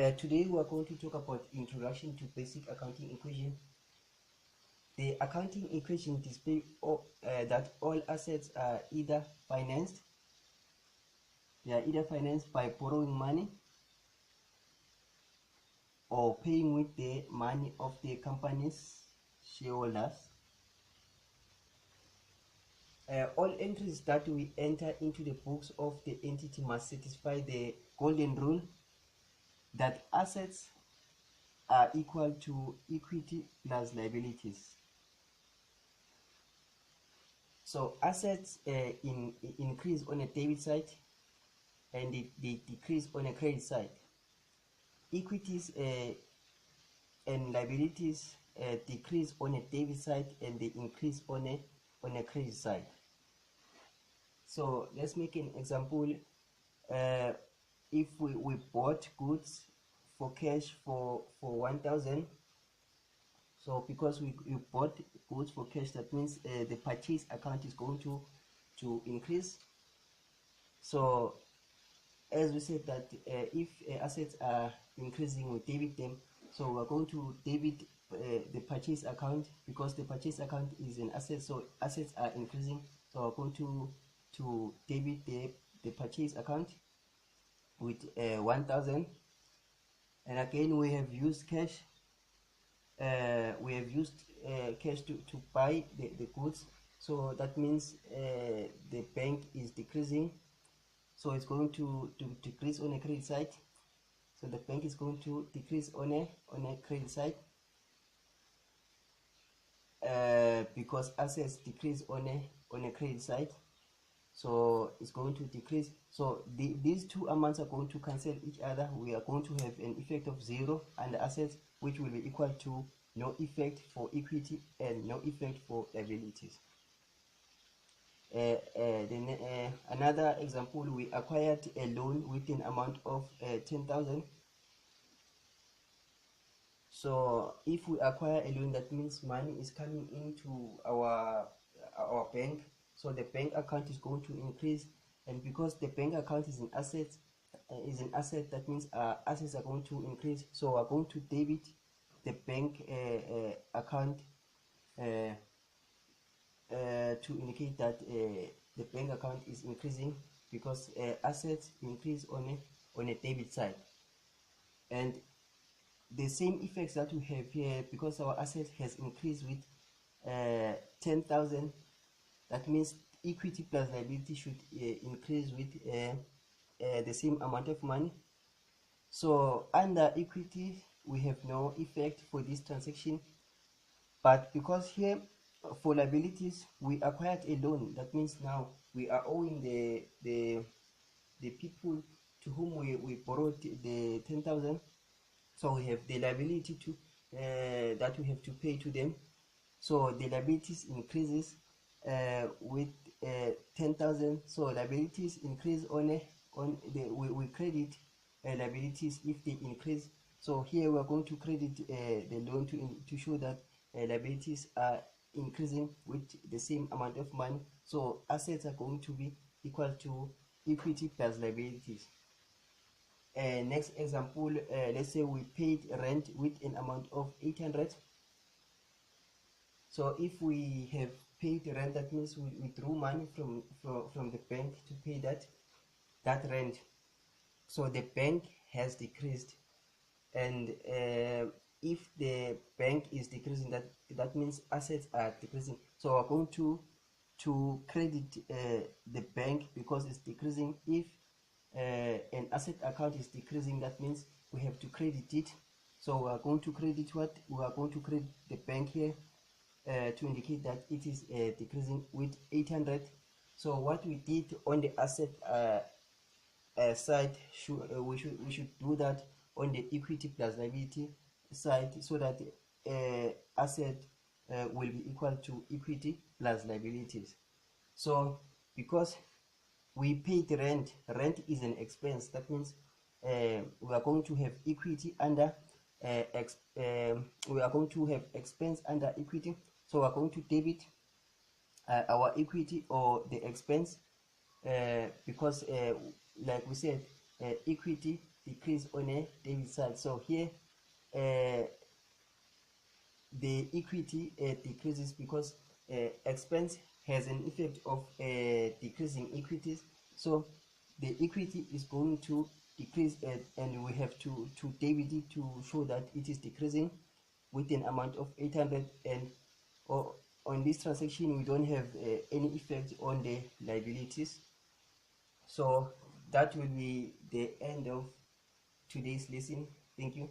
Today we are going to talk about introduction to basic accounting equation. The accounting equation display that all assets are either financed by borrowing money or paying with the money of the company's shareholders. All entries that we enter into the books of the entity must satisfy the golden rule that assets are equal to equity plus liabilities. So assets increase on a debit side and they decrease on a credit side. Equities and liabilities decrease on a debit side and they increase on a credit side. So let's make an example. If we bought goods for cash for 1,000, so because we bought goods for cash, that means the purchase account is going to increase. So as we said that if assets are increasing, we debit them. So we're going to debit the purchase account because the purchase account is an asset, so assets are increasing. So we're going to debit the purchase account with 1,000. And again, we have used cash. We have used cash to buy the goods. So that means the bank is decreasing. So it's going to decrease on a credit side. So the bank is going to decrease on a credit side because assets decrease on a credit side. So it's going to decrease. So these two amounts are going to cancel each other. We are going to have an effect of 0 under assets, which will be equal to no effect for equity and no effect for liabilities. Another example, we acquired a loan with an amount of 10,000. So if we acquire a loan, that means money is coming into our bank. So the bank account is going to increase, and because the bank account is an asset, that means assets are going to increase. So we're going to debit the bank account to indicate that the bank account is increasing because assets increase on a debit side. And the same effects that we have here, because our asset has increased with 10,000, that means equity plus liability should increase with the same amount of money. So under equity we have no effect for this transaction, but because here for liabilities we acquired a loan, that means now we are owing the people to whom we borrowed the 10,000. So we have the liability to that we have to pay to them. So the liabilities increases with 10,000. So liabilities increase we credit liabilities if they increase. So here we are going to credit the loan to show that liabilities are increasing with the same amount of money. So assets are going to be equal to equity plus liabilities. Next example, let's say we paid rent with an amount of 800. So if we have paid rent, that means we drew money from the bank to pay that rent. So the bank has decreased, and if the bank is decreasing, that means assets are decreasing. So we're going to credit the bank because it's decreasing. If an asset account is decreasing, that means we have to credit it. So we are going to credit what? We are going to credit the bank here to indicate that it is decreasing with 800. So what we did on the asset side, we should do that on the equity plus liability side, so that asset will be equal to equity plus liabilities. So because we paid rent is an expense, that means we are going to have equity under we are going to have expense under equity. So we are going to debit our equity or the expense because like we said, equity decrease on a debit side. So here the equity decreases because expense has an effect of decreasing equities. So the equity is going to decrease, and we have to debit it to show that it is decreasing with an amount of 800. And on this transaction we don't have any effect on the liabilities. So that will be the end of today's lesson. Thank you.